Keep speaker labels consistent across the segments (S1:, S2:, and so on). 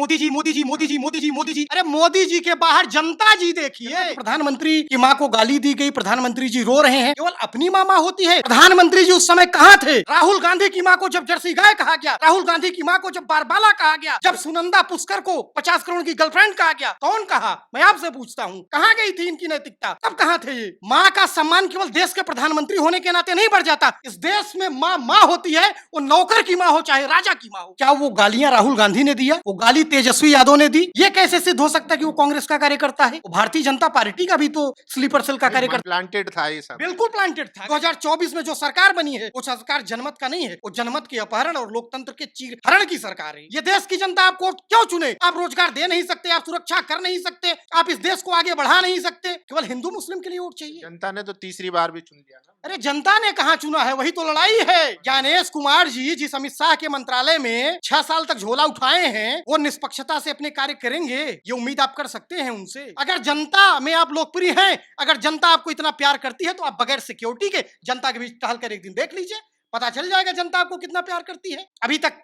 S1: मोदी जी मोदी जी मोदी जी मोदी जी मोदी जी, अरे मोदी जी के बाहर जनता जी देखिए। प्रधानमंत्री की माँ को गाली दी गई, प्रधानमंत्री जी रो रहे हैं, केवल अपनी माँ होती है। प्रधानमंत्री जी उस समय कहाँ थे? राहुल गांधी की माँ को जब जर्सी गाय कहा गया, राहुल गांधी की माँ को जब बारबाला कहा गया, जब सुनंदा पुष्कर को 50 करोड़ की गर्लफ्रेंड कहा गया, कौन कहा? मैं आपसे पूछता हूँ, कहाँ गई थी इनकी नैतिकता? तब कहाँ थे ये? माँ का सम्मान केवल देश के प्रधानमंत्री होने के नाते नहीं बढ़ जाता। इस देश में माँ माँ होती है, वो नौकर की माँ हो चाहे राजा की माँ हो। क्या वो गालियां राहुल गांधी ने दिया? वो गाली तेजस्वी यादव ने दी? ये कैसे सिद्ध हो सकता है कि वो कांग्रेस का कार्यकर्ता है? वो भारतीय जनता पार्टी का भी तो स्लीपर सेल का कार्यकर्ता।
S2: प्लांटेड था ये सब,
S1: बिल्कुल प्लांटेड था। 2024 में जो सरकार बनी है वो सरकार जनमत का नहीं है, वो जनमत के अपहरण और लोकतंत्र के चीरहरण की सरकार है। ये देश की जनता आपको क्यों चुने? आप रोजगार दे नहीं सकते, आप सुरक्षा कर नहीं सकते, आप इस देश को आगे बढ़ा नहीं सकते, केवल हिंदू मुस्लिम के लिए वोट चाहिए।
S2: जनता ने तो तीसरी बार भी चुन लिया ना।
S1: अरे जनता ने कहाँ चुना है? वही तो लड़ाई है। ज्ञानेश कुमार जी जिस अमित शाह के मंत्रालय में 6 साल तक झोला उठाए हैं, वो निष्पक्षता से अपने कार्य करेंगे, ये उम्मीद आप कर सकते हैं उनसे। अगर जनता में आप लोकप्रिय हैं, अगर जनता आपको इतना प्यार करती है, तो आप बगैर सिक्योरिटी के जनता के बीच टहल कर एक दिन देख लीजिए, पता चल जाएगा जनता आपको कितना प्यार करती है। अभी तक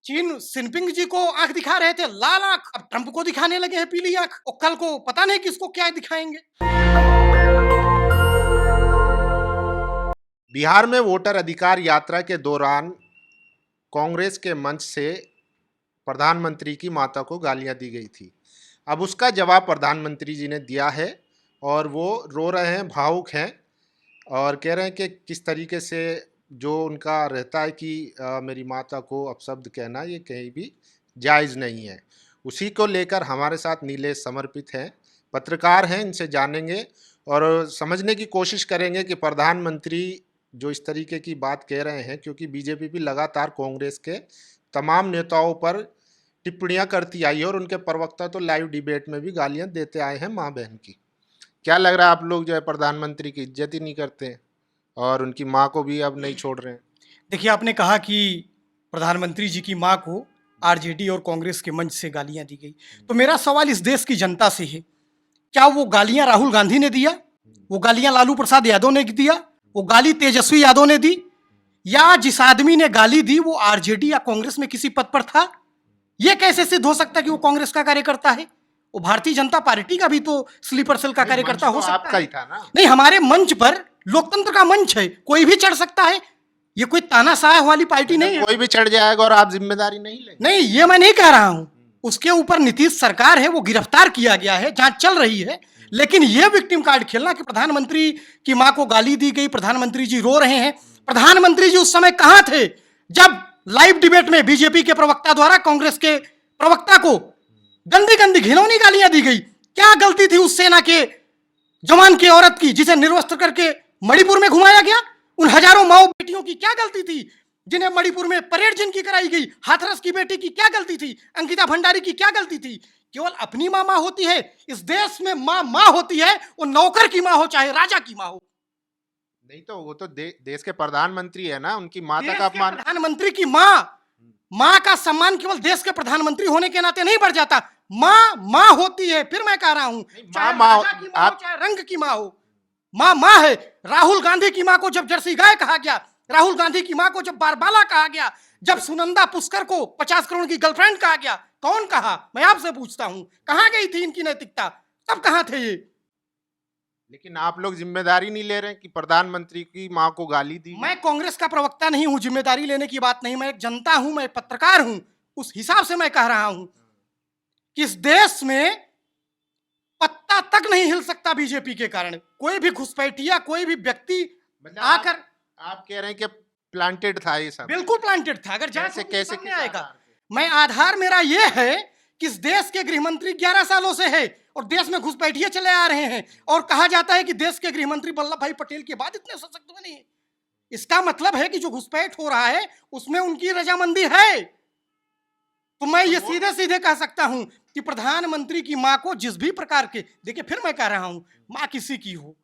S1: चीन जिनपिंग जी को आंख दिखा रहे थे, लाल आंख, अब ट्रंप को दिखाने लगे हैं पीली आंख, और कल को पता नहीं किसको क्या दिखाएंगे।
S2: बिहार में वोटर अधिकार यात्रा के दौरान कांग्रेस के मंच से प्रधानमंत्री की माता को गालियां दी गई थी। अब उसका जवाब प्रधानमंत्री जी ने दिया है और वो रो रहे हैं, भावुक हैं और कह रहे हैं कि किस तरीके से जो उनका रहता है कि मेरी माता को अपशब्द कहना ये कहीं भी जायज़ नहीं है। उसी को लेकर हमारे साथ नीलेश समर्पित हैं, पत्रकार हैं, इनसे जानेंगे और समझने की कोशिश करेंगे कि प्रधानमंत्री जो इस तरीके की बात कह रहे हैं, क्योंकि बीजेपी भी लगातार कांग्रेस के तमाम नेताओं पर टिप्पणियां करती आई है और उनके प्रवक्ता तो लाइव डिबेट में भी गालियां देते आए हैं माँ बहन की। क्या लग रहा है आप लोग जो है प्रधानमंत्री की इज्जत ही नहीं करते हैं और उनकी माँ को भी अब नहीं छोड़ रहे हैं?
S1: देखिए, आपने कहा कि प्रधानमंत्री जी की माँ को आरजेडी और कांग्रेस के मंच से गालियां दी गई, तो मेरा सवाल इस देश की जनता से है, क्या वो गालियां राहुल गांधी ने दिया? वो गालियां लालू प्रसाद यादव ने दिया? वो गाली तेजस्वी यादव ने दी? या जिस आदमी ने गाली दी वो आरजेडी या कांग्रेस में किसी पद पर था? ये कैसे सिद्ध हो सकता है कि वो कांग्रेस का कार्यकर्ता है? वो भारतीय जनता पार्टी का भी तो स्लीपर सेल का कार्यकर्ता हो सकता
S2: आपका
S1: है।
S2: ही था ना?
S1: नहीं, हमारे मंच पर लोकतंत्र का मंच है, कोई भी चढ़ सकता है, ये कोई तानाशाह वाली पार्टी नहीं है।
S2: कोई भी चढ़ जाएगा और आप जिम्मेदारी नहीं लेंगे?
S1: नहीं, ये मैं नहीं कह रहा हूं। उसके ऊपर नीतीश सरकार है, वो गिरफ्तार किया गया है, जांच चल रही है, लेकिन ये विक्टिम कार्ड खेलना कि प्रधानमंत्री की मां को गाली दी गई, प्रधानमंत्री जी रो रहे हैं, प्रधानमंत्री जी उस समय कहां थे जब लाइव डिबेट में बीजेपी के प्रवक्ता द्वारा कांग्रेस के प्रवक्ता को गंदी गंदी घिनौनी गालियां दी गई? क्या गलती थी उस सेना के जवान की, औरत की, जिसे निर्वस्त्र करके मणिपुर में घुमाया गया? उन हजारों माओ बेटियों की क्या गलती थी जिन्हें मणिपुर में परेड जिनकी कराई गई? हाथरस की बेटी की क्या गलती थी? अंकिता भंडारी की क्या गलती थी? केवल अपनी माँ होती है। इस देश में माँ होती है, वो नौकर की माँ हो चाहे राजा की माँ हो।
S2: नहीं तो वो तो देश के प्रधानमंत्री है ना, उनकी माता का अपमान।
S1: प्रधानमंत्री की माँ का सम्मान केवल देश के प्रधानमंत्री होने के नाते नहीं बढ़ जाता। माँ होती है। फिर मैं कह रहा हूं, चाहे राजा की माँ हो चाहे रंग की माँ हो, माँ है। राहुल गांधी की माँ को जब जर्सी गाय कहा गया, राहुल गांधी की माँ को जब बारबाला कहा गया, जब सुनंदा पुष्कर को 50 करोड़ की गर्लफ्रेंड कहा गया, कौन कहा? मैं आपसे पूछता हूं, कहां गई थी इनकी नैतिकता? तब कहां थे ये?
S2: लेकिन आप लोग जिम्मेदारी नहीं ले रहे कि प्रधानमंत्री की माँ को गाली दी?
S1: मैं कांग्रेस का प्रवक्ता नहीं हूं, जिम्मेदारी लेने की बात नहीं। मैं एक जनता हूं, मैं पत्रकार हूं। उस हिसाब से मैं कह रहा हूं कि इस देश में पत्ता तक नहीं हिल सकता बीजेपी के कारण। कोई भी घुसपैठिया, कोई भी व्यक्ति आकर
S2: आप कह रहे हैं कि प्लांटेड था ये सब?
S1: बिल्कुल प्लांटेड था। अगर जांच
S2: कैसे
S1: आएगा, मैं आधार मेरा ये है कि इस देश के गृहमंत्री 11 सालों से है और देश में घुसपैठिए चले आ रहे हैं, और कहा जाता है कि देश के गृहमंत्री वल्लभ भाई पटेल के बाद इतने सशक्त बने हैं। इसका मतलब है कि जो घुसपैठ हो रहा है उसमें उनकी रजामंदी है। तो मैं ये सीधे सीधे कह सकता हूं कि प्रधानमंत्री की मां को जिस भी प्रकार के, देखिए फिर मैं कह रहा हूं, मां किसी की हो,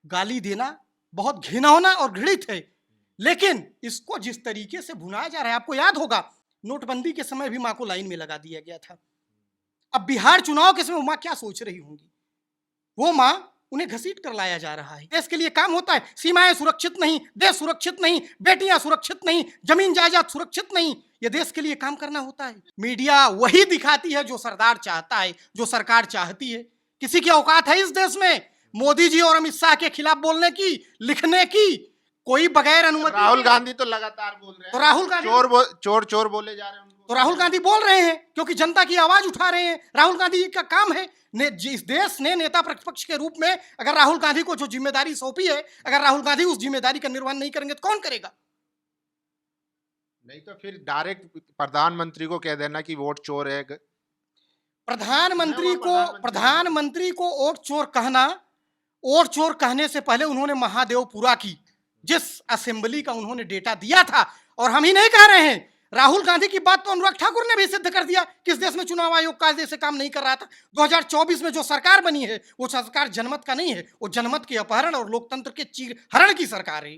S1: गाली देना बहुत घिनौना और घृणित है, लेकिन इसको जिस तरीके से भुनाया जा रहा है, आपको याद होगा नोटबंदी के समय भी मां को लाइन में लगा दिया गया था। अब बिहार चुनाव के समय मां क्या सोच रही होंगी? वो मां, उन्हें घसीट कर लाया जा रहा है। देश के लिए काम होता है, सीमाएं सुरक्षित नहीं, देश सुरक्षित नहीं, बेटियां सुरक्षित नहीं, जमीन जायदाद सुरक्षित नहीं, ये देश के लिए काम करना होता है। मीडिया वही दिखाती है जो सरदार चाहता है, जो सरकार चाहती है। किसी की औकात है इस देश में मोदी जी और अमित शाह के खिलाफ बोलने की, लिखने की? कोई बगैर अनुमति।
S2: राहुल गांधी तो लगातार बोल रहे हैं,
S1: तो राहुल गांधी
S2: चोर बोले जा रहे हैं उनको।
S1: तो राहुल गांधी बोल रहे हैं क्योंकि जनता की आवाज उठा रहे हैं। राहुल गांधी का काम है। इस देश ने नेता प्रतिपक्ष के रूप में अगर राहुल गांधी को जो जिम्मेदारी सौंपी है, अगर राहुल गांधी उस जिम्मेदारी का निर्वहन नहीं करेंगे तो कौन करेगा?
S2: नहीं तो फिर डायरेक्ट प्रधानमंत्री को कह देना कि वोट चोर है।
S1: प्रधानमंत्री को वोट चोर कहना, वोट चोर कहने से पहले उन्होंने महादेवपुरा की जिस असेंबली का उन्होंने डेटा दिया था, और हम ही नहीं कह रहे हैं, राहुल गांधी की बात तो अनुराग ठाकुर ने भी सिद्ध कर दिया कि इस देश में चुनाव आयोग कायदे से काम नहीं कर रहा था। 2024 में जो सरकार बनी है वो सरकार जनमत का नहीं है, वो जनमत के अपहरण और लोकतंत्र के हरण की सरकार है।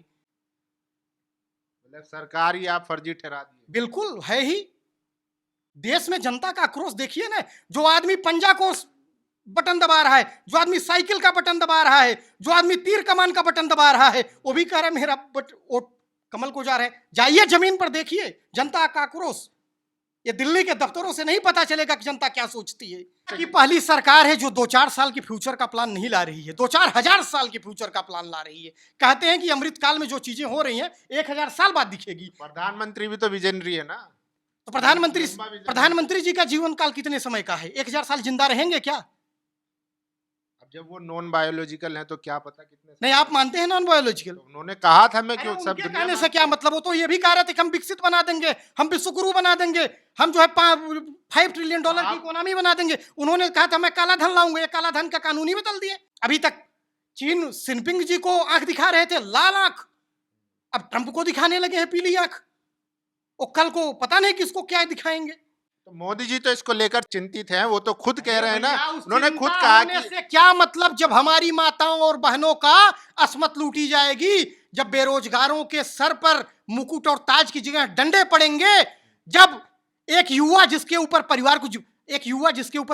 S2: मतलब सरकार ही आप फर्जी ठहरा दिए।
S1: बिल्कुल है ही। देश में जनता का आक्रोश देखिए ना, जो आदमी पंजा को बटन दबा रहा है, जो आदमी साइकिल का बटन दबा रहा है, जो आदमी तीर कमान का बटन दबा रहा है, वो भी कह रहा है मेरा वोट कमल को जा रहा है। जाइए जमीन पर देखिए जनता का आक्रोश। ये दिल्ली के दफ्तरों से नहीं पता चलेगा कि जनता क्या सोचती है। कि पहली सरकार है जो 2-4 साल की फ्यूचर का प्लान नहीं ला रही है, 2-4 हजार साल की फ्यूचर का प्लान ला रही है। कहते हैं कि अमृत काल में जो चीजें हो रही हैं 1000 साल बाद दिखेगी।
S2: प्रधानमंत्री भी तो विजनरी है ना।
S1: तो प्रधानमंत्री जी का जीवन काल कितने समय का है? 1000 साल जिंदा रहेंगे क्या?
S2: अब जब वो नॉन बायोलॉजिकल है तो क्या पता कितने।
S1: नहीं, आप मानते हैं नॉन बायोलॉजिकल?
S2: तो उन्होंने कहा था, मैं क्यों सब
S1: उनके
S2: दुनिया
S1: कहने से क्या मतलब? वो तो ये भी कह रहे थे कि हम विकसित बना देंगे, हम विश्वगुरु बना देंगे, हम जो है $5 ट्रिलियन की इकोनॉमी बना देंगे। उन्होंने कहा था मैं काला धन लाऊंगा, ये काला धन का कानून ही बदल दिए। अभी तक चीन जिनपिंग जी को आंख दिखा रहे थे, लाल आंख, अब ट्रंप को दिखाने लगे हैं पीली आंख। और कल को पता नहीं किसको क्या दिखाएंगे।
S2: तो मोदी जी तो इसको लेकर चिंतित हैं, वो तो खुद कह रहे हैं ना, उन्होंने खुद कहा कि
S1: से क्या मतलब जब हमारी माताओं और बहनों का असमत लूटी जाएगी, जब बेरोजगारों के सर पर मुकुट और ताज की जगह डंडे पड़ेंगे, जब एक युवा जिसके ऊपर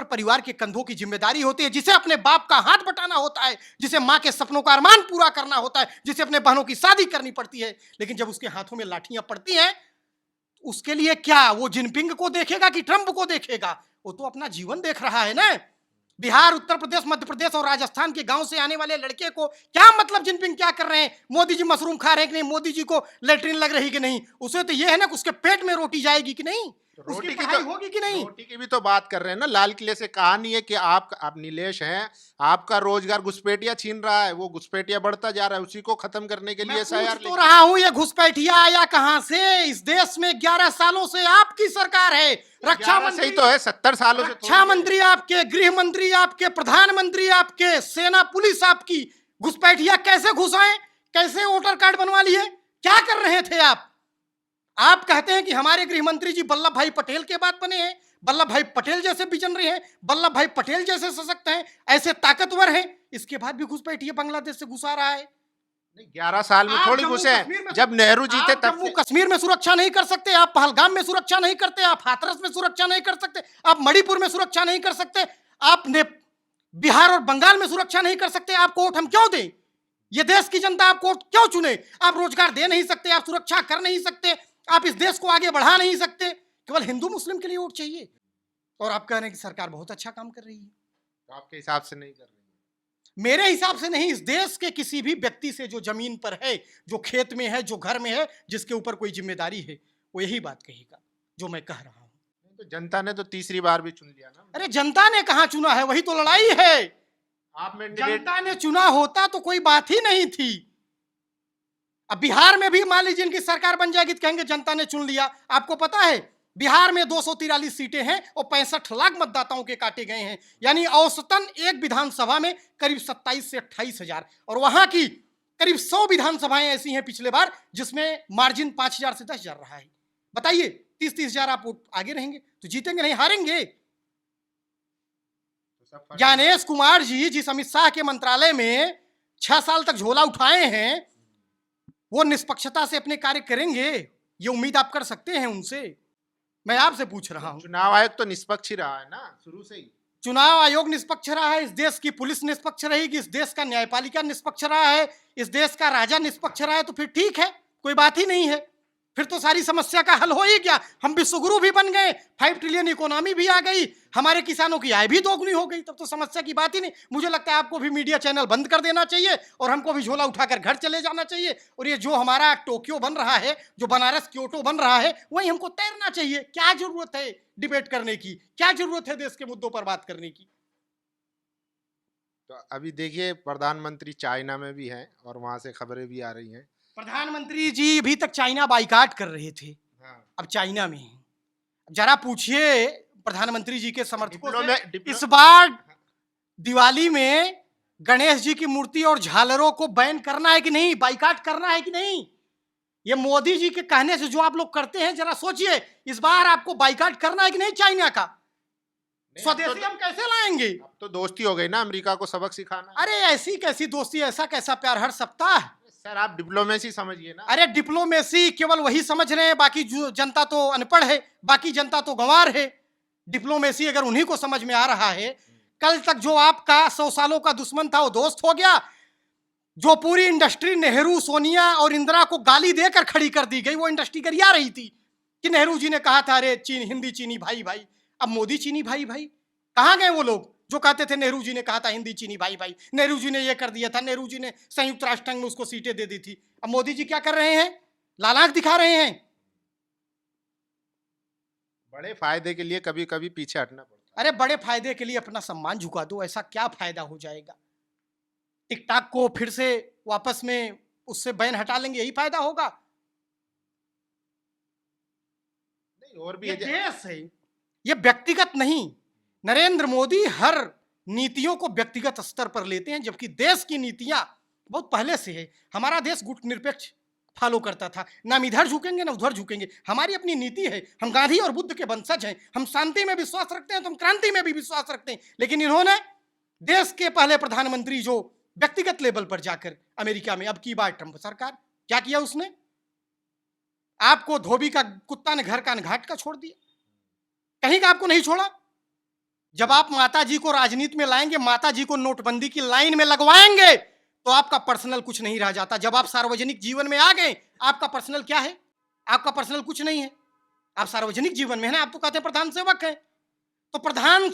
S1: परिवार के कंधों की जिम्मेदारी होती है, जिसे अपने बाप का हाथ बटाना होता है, जिसे माँ के सपनों का अरमान पूरा करना होता है, जिसे अपने बहनों की शादी करनी पड़ती है, लेकिन जब उसके हाथों में लाठियां पड़ती हैं, उसके लिए क्या वो जिनपिंग को देखेगा कि ट्रंप को देखेगा? वो तो अपना जीवन देख रहा है ना। बिहार, उत्तर प्रदेश, मध्य प्रदेश और राजस्थान के गांव से आने वाले लड़के को क्या मतलब जिनपिंग क्या कर रहे हैं? मोदी जी मशरूम खा रहे हैं कि नहीं? मोदी जी को लेटरिन लग रही कि नहीं? उसे तो ये है ना कि उसके पेट में रोटी जाएगी कि नहीं,
S2: रोटी की
S1: पढ़ाई होगी कि नहीं?
S2: रोटी की भी तो बात कर रहे हैं ना। लाल किले से कहा नहीं है कि आप नीलेश हैं, आपका रोजगार घुसपैठिया छीन रहा है, वो घुसपैठिया बढ़ता जा रहा है, उसी को खत्म करने के लिए
S1: मैं पूछ तो रहा हूं, ये घुसपैठिया आया कहां से? इस देश में 11 सालों से आपकी सरकार है। रक्षा मंत्री
S2: तो है, 70 सालों से
S1: रक्षा मंत्री आपके, गृह मंत्री आपके, प्रधानमंत्री आपके, सेना पुलिस आपकी। घुसपैठिया कैसे घुसाएं? कैसे वोटर कार्ड बनवा लिए? क्या कर रहे थे आप? आप कहते हैं कि हमारे गृह मंत्री जी वल्लभ भाई पटेल के बाद बने हैं, वल्लभ भाई पटेल जैसे विजनरी हैं, वल्लभ भाई पटेल जैसे सशक्त हैं, ऐसे ताकतवर हैं, इसके बाद भी घुसपैठिया बांग्लादेश से घुसा रहा है।
S2: 11 साल में थोड़ी घुसे। जब नेहरू जीते तब
S1: जम्मू कश्मीर में सुरक्षा नहीं कर सकते, आप पहलगाम में सुरक्षा नहीं करते, आप हाथरस में सुरक्षा नहीं कर सकते, आप मणिपुर में सुरक्षा नहीं कर सकते, आपने बिहार और बंगाल में सुरक्षा नहीं कर सकते। आपको वोट हम क्यों दें? ये देश की जनता आपको वोट क्यों चुने? आप रोजगार दे नहीं सकते, आप सुरक्षा कर नहीं सकते, आप इस देश को आगे बढ़ा नहीं सकते, केवल हिंदू मुस्लिम के लिए वोट चाहिए। और आप कह रहे हैं कि सरकार बहुत अच्छा काम कर रही है।
S2: तो आपके हिसाब से नहीं कर रही है?
S1: मेरे हिसाब से नहीं। इस देश के किसी भी व्यक्ति से जो जमीन पर है, जो खेत में है, जो घर में है, जिसके ऊपर कोई जिम्मेदारी है, वो यही बात कहेगा जो मैं कह रहा हूं।
S2: तो जनता ने तो तीसरी बार भी चुन लिया ना।
S1: अरे जनता ने कहां चुना है? वही तो लड़ाई है।
S2: आप
S1: जनता ने चुना होता तो कोई बात ही नहीं थी। अब बिहार में भी मान लीजिए इनकी सरकार बन जाएगी तो कहेंगे जनता ने चुन लिया। आपको पता है बिहार में 243 सीटें हैं और 65 लाख मतदाताओं के काटे गए हैं, यानी औसतन एक विधानसभा में करीब 27 से 28 हजार, और वहां की करीब 100 विधानसभाएं ऐसी हैं पिछले बार जिसमें मार्जिन 5000 से 10,000 रहा है। बताइए 30-30 हजार आप आगे रहेंगे तो जीतेंगे नहीं, हारेंगे। ज्ञानेश कुमार जी जिस अमित शाह के मंत्रालय में 6 साल तक झोला उठाए हैं, वो निष्पक्षता से अपने कार्य करेंगे, ये उम्मीद आप कर सकते हैं उनसे? मैं आपसे पूछ रहा हूं।
S2: चुनाव आयोग तो निष्पक्ष ही रहा है ना शुरू से ही।
S1: चुनाव आयोग निष्पक्ष रहा है, इस देश की पुलिस निष्पक्ष रहेगी, इस देश का न्यायपालिका निष्पक्ष रहा है, इस देश का राजा निष्पक्ष रहा है, तो फिर ठीक है, कोई बात ही नहीं है। फिर तो सारी समस्या का हल हो ही गया। हम विश्वगुरु भी बन गए, 5 ट्रिलियन इकोनॉमी भी आ गई, हमारे किसानों की आय भी दोगुनी हो गई, तब तो समस्या की बात ही नहीं। मुझे लगता है आपको भी मीडिया चैनल बंद कर देना चाहिए और हमको भी झोला उठाकर घर चले जाना चाहिए। और ये जो हमारा टोक्यो बन रहा है, जो बनारस क्योटो बन रहा है, वही हमको तैरना चाहिए। क्या जरूरत है डिबेट करने की, क्या जरूरत है देश के मुद्दों पर बात करने की।
S2: तो अभी देखिए प्रधानमंत्री चाइना में भी हैं और वहां से खबरें भी आ रही हैं।
S1: प्रधानमंत्री जी अभी तक चाइना बाइकाट कर रहे थे,
S2: हाँ।
S1: अब चाइना में हैं। जरा पूछिए प्रधानमंत्री जी के समर्थकों से,
S2: डिप्लो-
S1: इस बार दिवाली में गणेश जी की मूर्ति और झालरों को बैन करना है कि नहीं, बाइकाट करना है कि नहीं? ये मोदी जी के कहने से जो आप लोग करते हैं, जरा सोचिए, इस बार आपको बाइकाट करना है कि नहीं चाइना का?
S2: नहीं,
S1: स्वदेशी हम कैसे लाएंगे?
S2: अब तो दोस्ती हो गई ना, अमेरिका को सबक सिखाना।
S1: अरे ऐसी कैसी दोस्ती, ऐसा कैसा प्यार हर सप्ताह?
S2: सर आप डिप्लोमेसी समझिए ना।
S1: अरे डिप्लोमेसी केवल वही समझ रहे हैं, बाकी जनता तो अनपढ़ है, बाकी जनता तो गंवार है। डिप्लोमेसी अगर उन्हीं को समझ में आ रहा है, कल तक जो आपका 100 सालों का दुश्मन था वो दोस्त हो गया। जो पूरी इंडस्ट्री नेहरू, सोनिया और इंदिरा को गाली देकर खड़ी कर दी गई, वो इंडस्ट्री गरिया रही थी कि नेहरू जी ने कहा था अरे चीन, हिंदी चीनी भाई भाई। अब मोदी चीनी भाई भाई, कहाँ गए वो लोग जो कहते थे नेहरू जी ने कहा था हिंदी चीनी भाई भाई, नेहरू जी ने ये कर दिया था, नेहरू जी ने संयुक्त राष्ट्र संघ में उसको सीटें दे दी थी। अब मोदी जी क्या कर रहे हैं? लालांख दिखा रहे हैं।
S2: बड़े फायदे के लिए कभी कभी पीछे हटना पड़ता
S1: अरे बड़े फायदे के लिए अपना सम्मान झुका दो, ऐसा क्या फायदा हो जाएगा? टिकटॉक को फिर से वापस में उससे बैन हटा लेंगे, यही फायदा होगा?
S2: नहीं, और भी
S1: ये
S2: है।
S1: देश है, ये व्यक्तिगत नहीं। नरेंद्र मोदी हर नीतियों को व्यक्तिगत स्तर पर लेते हैं, जबकि देश की नीतियां बहुत पहले से है। हमारा देश गुट निरपेक्ष फॉलो करता था, ना हम इधर झुकेंगे ना उधर झुकेंगे, हमारी अपनी नीति है। हम गांधी और बुद्ध के वंशज हैं, हम शांति में विश्वास रखते हैं तो हम क्रांति में भी विश्वास रखते हैं। लेकिन इन्होंने देश के पहले प्रधानमंत्री जो व्यक्तिगत लेवल पर जाकर अमेरिका में, अब की बार ट्रंप सरकार, क्या किया उसने? आपको धोबी का कुत्ता ने घर का घाट का छोड़ दिया, कहीं का आपको नहीं छोड़ा। जब आप माता जी को राजनीति में लाएंगे, माता जी को नोटबंदी की लाइन में लगवाएंगे, तो आपका पर्सनल कुछ नहीं रह जाता। जब आप सार्वजनिक जीवन में आ गए, आपका पर्सनल क्या है? आपका पर्सनल कुछ नहीं है। आप सार्वजनिक जीवन में है ना, आप तो कहते हैं प्रधान सेवक है। तो प्रधान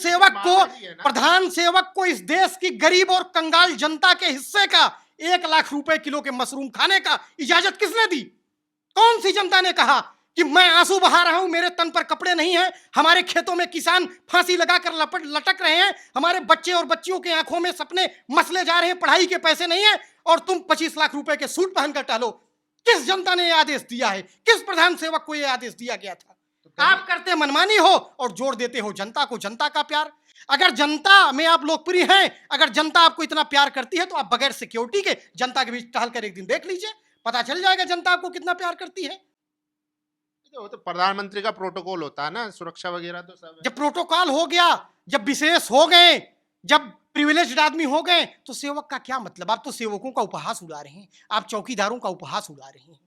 S1: सेवक को इस देश की गरीब और कंगाल जनता के हिस्से का 1 लाख रुपए किलो के मशरूम खाने का इजाजत किसने दी? कौन सी जनता ने कहा कि मैं आंसू बहा रहा हूं, मेरे तन पर कपड़े नहीं हैं, हमारे खेतों में किसान फांसी लगाकर लटक रहे हैं, हमारे बच्चे और बच्चियों के आंखों में सपने मसले जा रहे हैं, पढ़ाई के पैसे नहीं है, और तुम 25 लाख रुपए के सूट पहनकर टहलो? किस जनता ने यह आदेश दिया है? किस प्रधान सेवक को यह आदेश दिया गया था? आप करते मनमानी हो और जोड़ देते हो जनता को, जनता का प्यार। अगर जनता में आप लोकप्रिय हैं, अगर जनता आपको इतना प्यार करती है, तो आप बगैर सिक्योरिटी के जनता के बीच टहल कर एक दिन देख लीजिए, पता चल जाएगा जनता आपको कितना प्यार करती है।
S2: वो तो प्रधानमंत्री का प्रोटोकॉल होता है ना, सुरक्षा वगैरह तो सब है।
S1: जब प्रोटोकॉल हो गया, जब विशेष हो गए, जब प्रिविलेज्ड आदमी हो गए, तो सेवक का क्या मतलब? आप तो सेवकों का उपहास उड़ा रहे हैं, आप चौकीदारों का उपहास उड़ा रहे हैं।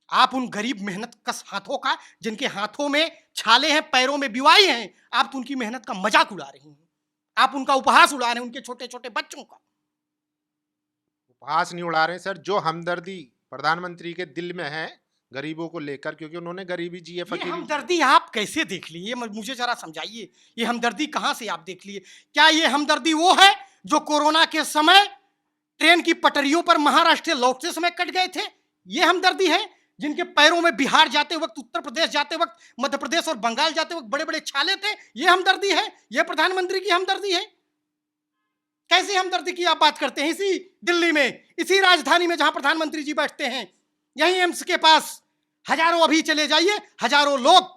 S1: आप उन गरीब मेहनत कश हाथों का, जिनके हाथों में छाले हैं, पैरों में बिवाई हैं, आप तो उनकी मेहनत का मजाक उड़ा रहे हैं, आप उनका उपहास उड़ा रहे हैं, उनके छोटे छोटे बच्चों का।
S2: उपहास नहीं उड़ा रहे सर, जो हमदर्दी प्रधानमंत्री के दिल में है गरीबों को लेकर, क्योंकि उन्होंने गरीबी जी है,
S1: ये
S2: फकीरी।
S1: हमदर्दी आप कैसे देख लिए? मुझे जरा समझाइए, ये हमदर्दी कहां से आप देख लिए? क्या ये हमदर्दी वो है जो कोरोना के समय ट्रेन की पटरियों पर महाराष्ट्र लौटते समय कट गए थे? ये हमदर्दी है? जिनके पैरों में बिहार जाते वक्त, उत्तर प्रदेश जाते वक्त, मध्य प्रदेश और बंगाल जाते वक्त बड़े बड़े छाले थे? ये हमदर्दी है? ये प्रधानमंत्री की हमदर्दी है? कैसी हमदर्दी की आप बात करते हैं? इसी दिल्ली में, इसी राजधानी में जहां प्रधानमंत्री जी बैठते हैं, यहीं एम्स के पास हजारों, अभी चले जाइए, हजारों लोग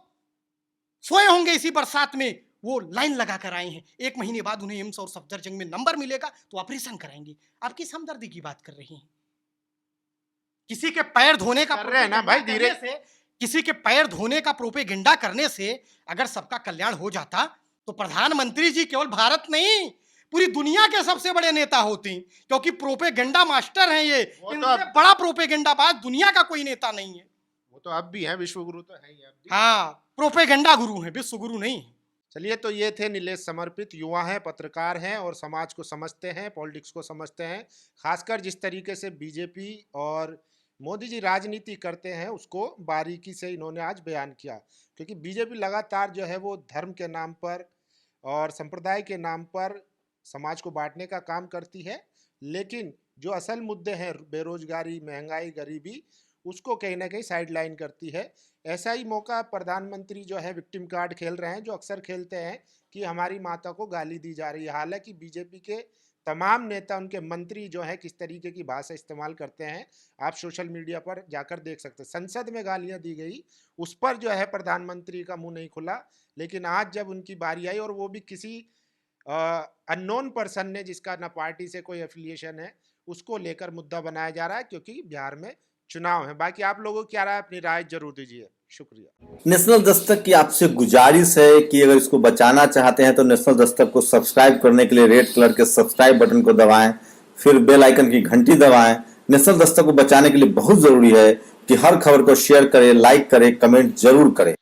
S1: सोए होंगे इसी बरसात में, वो लाइन लगा कर आए हैं। 1 महीने बाद उन्हें एम्स और सफदरजंग में नंबर मिलेगा तो ऑपरेशन कराएंगे। आप किस हमदर्दी की बात कर रही हैं? किसी के पैर धोने का
S2: कर रहे हैं ना भाई, धीरे
S1: से, किसी के पैर धोने का प्रोपेगेंडा करने से अगर सबका कल्याण हो जाता, तो प्रधानमंत्री जी केवल भारत नहीं, पूरी दुनिया के सबसे बड़े नेता होते, क्योंकि प्रोपेगेंडा मास्टर हैं ये। इनसे बड़ा प्रोपेगेंडाबाज दुनिया का कोई नेता नहीं है।
S2: वो तो अब भी है, विश्व गुरु तो है ही अब भी।
S1: हाँ, प्रोपेगेंडा गुरु हैं, विश्व गुरु नहीं है।
S2: चलिए, तो ये थे नीलेश समर्पित, युवा हैं, पत्रकार हैं और समाज को समझते हैं, पॉलिटिक्स को समझते हैं। खासकर जिस तरीके से बीजेपी और मोदी जी राजनीति करते हैं उसको बारीकी से इन्होंने आज बयान किया, क्योंकि बीजेपी लगातार जो है वो धर्म के नाम पर और संप्रदाय के नाम पर समाज को बांटने का काम करती है, लेकिन जो असल मुद्दे हैं बेरोजगारी, महंगाई, गरीबी, उसको कहीं ना कहीं साइडलाइन करती है। ऐसा ही मौका प्रधानमंत्री जो है विक्टिम कार्ड खेल रहे हैं, जो अक्सर खेलते हैं कि हमारी माता को गाली दी जा रही है। हालांकि बीजेपी के तमाम नेता, उनके मंत्री जो है किस तरीके की भाषा इस्तेमाल करते हैं आप सोशल मीडिया पर जाकर देख सकते हैं। संसद में गालियां दी गई, उस पर जो है प्रधानमंत्री का मुंह नहीं खुला, लेकिन आज जब उनकी बारी आई और वो भी किसी अननोन पर्सन ने, जिसका ना पार्टी से कोई एफिलिएशन है, उसको लेकर मुद्दा बनाया जा रहा है, क्योंकि बिहार में चुनाव है। बाकी आप लोगों को क्या राय, अपनी राय जरूर दीजिए। शुक्रिया।
S3: नेशनल दस्तक की आपसे गुजारिश है कि अगर इसको बचाना चाहते हैं तो नेशनल दस्तक को सब्सक्राइब करने के लिए रेड कलर के सब्सक्राइब बटन को दबाएं, फिर बेल आइकन की घंटी दबाएं। नेशनल दस्तक को बचाने के लिए बहुत जरूरी है कि हर खबर को शेयर करें, लाइक करें, कमेंट जरूर करें।